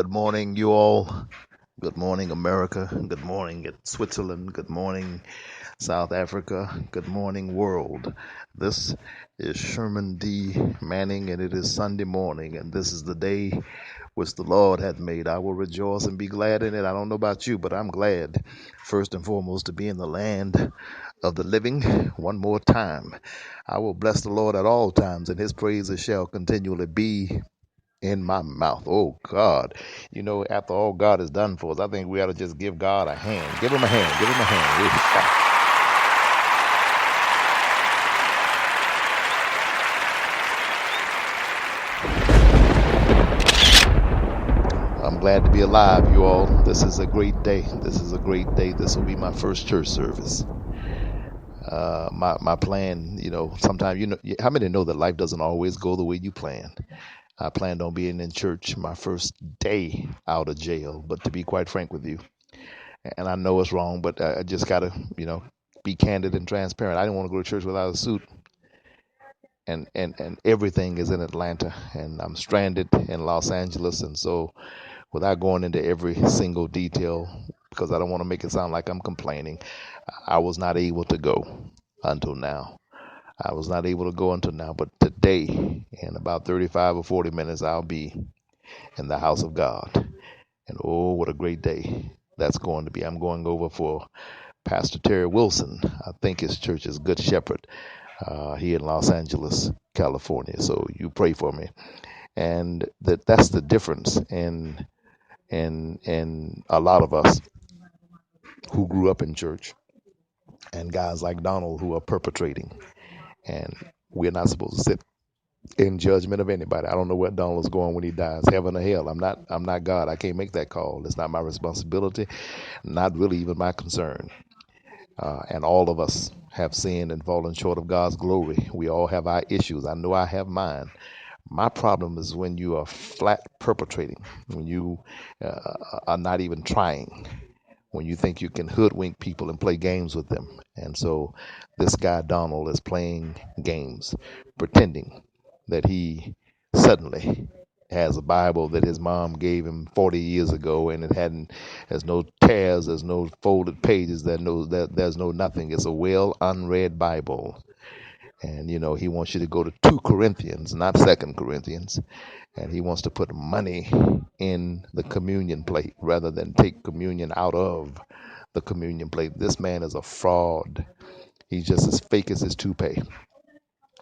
Good morning, you all. Good morning, America. Good morning, Switzerland. Good morning, South Africa. Good morning, world. This is Sherman D. Manning, and it is Sunday morning, and this is the day which the Lord hath made. I will rejoice and be glad in it. I don't know about you, but I'm glad, first and foremost, to be in the land of the living one more time. I will bless the Lord at all times, and his praises shall continually be in my mouth. Oh God. After all God has done for us, I think we ought to just give God a hand. Give him a hand. Give him a hand. I'm glad to be alive, you all. This is a great day. This is a great day. This will be my first church service. My plan, sometimes, how many know that life doesn't always go the way you plan? I planned on being in church my first day out of jail, but to be quite frank with you, and I know it's wrong, but I just gotta, be candid and transparent. I didn't want to go to church without a suit, and everything is in Atlanta, and I'm stranded in Los Angeles, and so without going into every single detail, because I don't want to make it sound like I'm complaining, I was not able to go until now. I was not able to go until now, but today, in about 35 or 40 minutes, I'll be in the house of God. And oh, what a great day that's going to be. I'm going over for Pastor Terry Wilson. I think his church is Good Shepherd here in Los Angeles, California. So you pray for me. And that's the difference in a lot of us who grew up in church and guys like Donald who are perpetrating. And we're not supposed to sit in judgment of anybody. I don't know where Donald's going when he dies, heaven or hell. I'm not God. I can't make that call. It's not my responsibility, not really even my concern. And all of us have sinned and fallen short of God's glory. We all have our issues. I know I have mine. My problem is when you are flat perpetrating, when you are not even trying, when you think you can hoodwink people and play games with them. And so this guy, Donald, is playing games, pretending that he suddenly has a Bible that his mom gave him 40 years ago, and there's no tears, there's no folded pages, there's no nothing. It's a well unread Bible. And he wants you to go to 2 Corinthians, not 2 Corinthians, and he wants to put money in the communion plate rather than take communion out of the communion plate. This man is a fraud. He's just as fake as his toupee,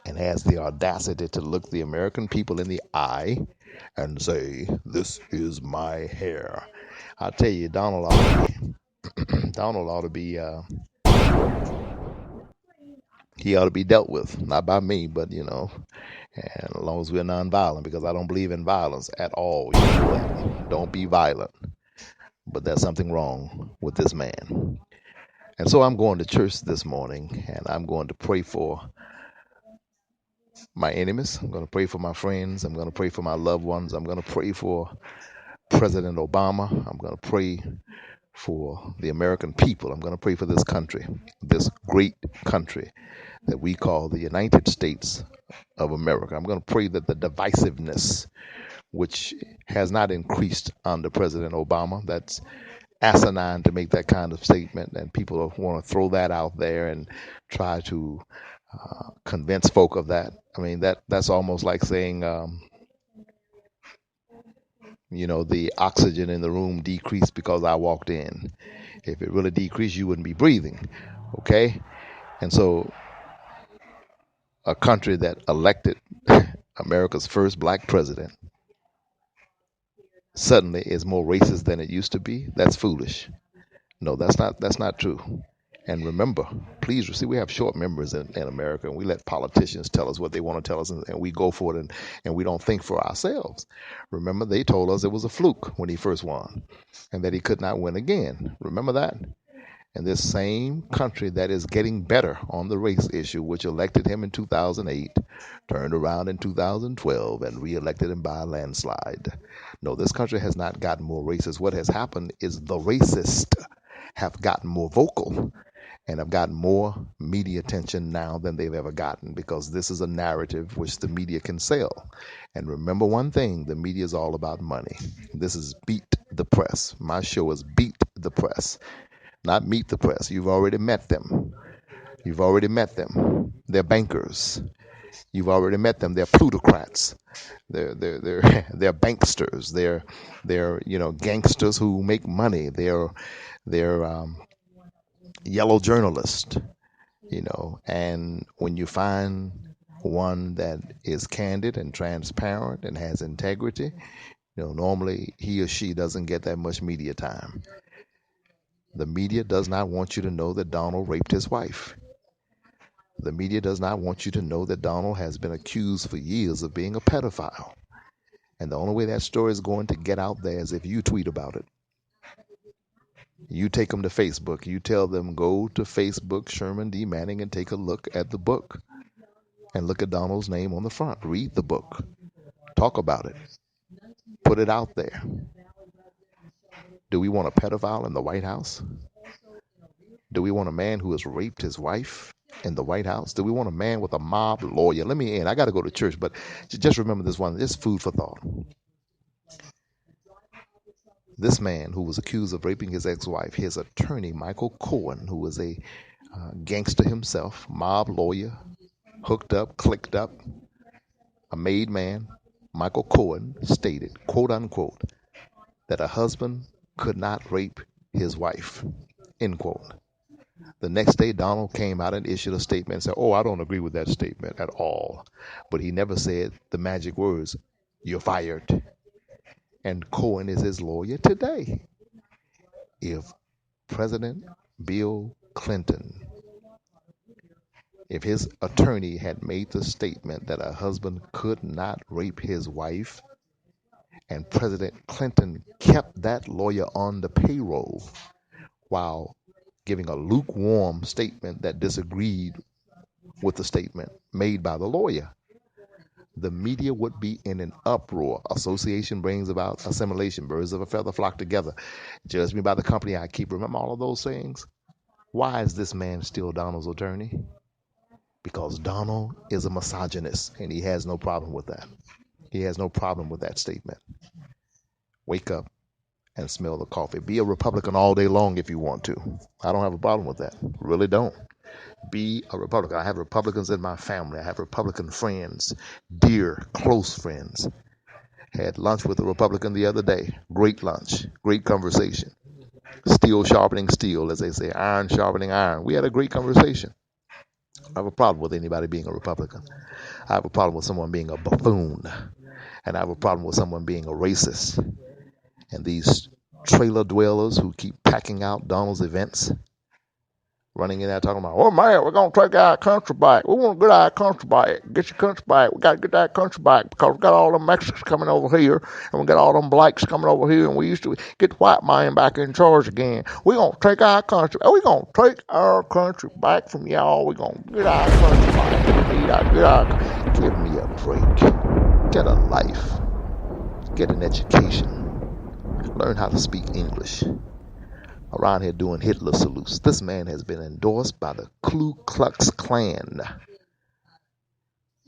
and has the audacity to look the American people in the eye and say, "This is my hair." I tell you, Donald ought to be he ought to be dealt with, not by me, but and as long as we're nonviolent, because I don't believe in violence at all. You know that. Don't be violent. But there's something wrong with this man. And so I'm going to church this morning, and I'm going to pray for my enemies. I'm going to pray for my friends. I'm going to pray for my loved ones. I'm going to pray for President Obama. I'm going to pray for the American people. I'm going to pray for this country, this great country that we call the United States of America. I'm going to pray that the divisiveness, which has not increased under President Obama, that's asinine to make that kind of statement, and people want to throw that out there and try to convince folk of that. I mean, that's almost like saying, the oxygen in the room decreased because I walked in. If it really decreased, you wouldn't be breathing. Okay? And so a country that elected America's first black president suddenly is more racist than it used to be. That's foolish. No, that's not true. And remember, please, see, we have short memories in America, and we let politicians tell us what they want to tell us, and we go for it, and we don't think for ourselves. Remember, they told us it was a fluke when he first won, and that he could not win again. Remember that? And this same country that is getting better on the race issue, which elected him in 2008, turned around in 2012 and reelected him by a landslide. No, this country has not gotten more racist. What has happened is the racist have gotten more vocal, and have gotten more media attention now than they've ever gotten, because this is a narrative which the media can sell. And remember one thing, the media is all about money. This is Beat the Press. My show is Beat the Press, not Meet the Press. You've already met them. You've already met them. They're bankers. You've already met them. They're plutocrats. They're banksters. They're gangsters who make money. They're yellow journalists. And when you find one that is candid and transparent and has integrity, normally he or she doesn't get that much media time. The media does not want you to know that Donald raped his wife. The media does not want you to know that Donald has been accused for years of being a pedophile. And the only way that story is going to get out there is if you tweet about it. You take them to Facebook. You tell them, go to Facebook, Sherman D. Manning, and take a look at the book. And look at Donald's name on the front. Read the book. Talk about it. Put it out there. Do we want a pedophile in the White House? Do we want a man who has raped his wife in the White House? Do we want a man with a mob lawyer? Let me end. I got to go to church, but just remember this one. This is food for thought. This man who was accused of raping his ex-wife, his attorney, Michael Cohen, who was a gangster himself, mob lawyer, hooked up, clicked up, a made man, Michael Cohen stated, quote unquote, that a husband could not rape his wife, end quote. The next day, Donald came out and issued a statement and said, I don't agree with that statement at all. But he never said the magic words, you're fired. And Cohen is his lawyer today. If President Bill Clinton, if his attorney had made the statement that a husband could not rape his wife, and President Clinton kept that lawyer on the payroll while giving a lukewarm statement that disagreed with the statement made by the lawyer, the media would be in an uproar. Association brings about assimilation. Birds of a feather flock together. Judge me by the company I keep. Remember all of those things? Why is this man still Donald's attorney? Because Donald is a misogynist, and he has no problem with that. He has no problem with that statement. Wake up and smell the coffee. Be a Republican all day long if you want to. I don't have a problem with that. Really don't. Be a Republican. I have Republicans in my family. I have Republican friends, dear, close friends. Had lunch with a Republican the other day. Great lunch, great conversation. Steel sharpening steel, as they say, iron sharpening iron. We had a great conversation. I have a problem with anybody being a Republican. I have a problem with someone being a buffoon. And I have a problem with someone being a racist. And these trailer dwellers who keep packing out Donald's events, running in there talking about, man, we're going to take our country back. We want to get our country back. Get your country back. We got to get that country back because we got all them Mexicans coming over here and we got all them blacks coming over here and we used to get the white man back in charge again. We're going to take our country. We're going to take our country back from y'all. We're going to get our country back. Give me a break. Get a life. Get an education. Learn how to speak English. Around here doing Hitler salutes. This man has been endorsed by the Ku Klux Klan.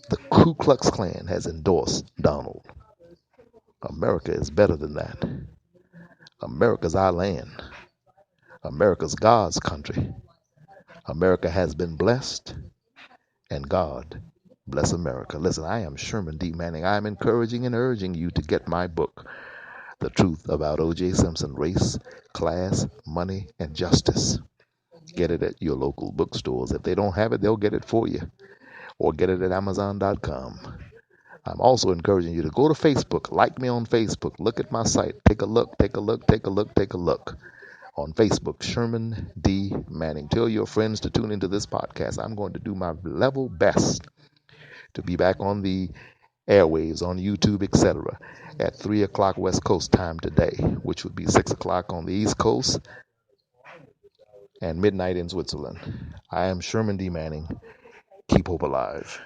The Ku Klux Klan has endorsed Donald. America is better than that. America's our land. America's God's country. America has been blessed, and God bless America. Listen, I am Sherman D. Manning. I am encouraging and urging you to get my book, The Truth About O.J. Simpson, Race, Class, Money, and Justice. Get it at your local bookstores. If they don't have it, they'll get it for you. Or get it at Amazon.com. I'm also encouraging you to go to Facebook. Like me on Facebook. Look at my site. Take a look. On Facebook, Sherman D. Manning. Tell your friends to tune into this podcast. I'm going to do my level best to be back on the airwaves, on YouTube, etc., at 3 o'clock West Coast time today, which would be 6 o'clock on the East Coast and midnight in Switzerland. I am Sherman D. Manning. Keep hope alive.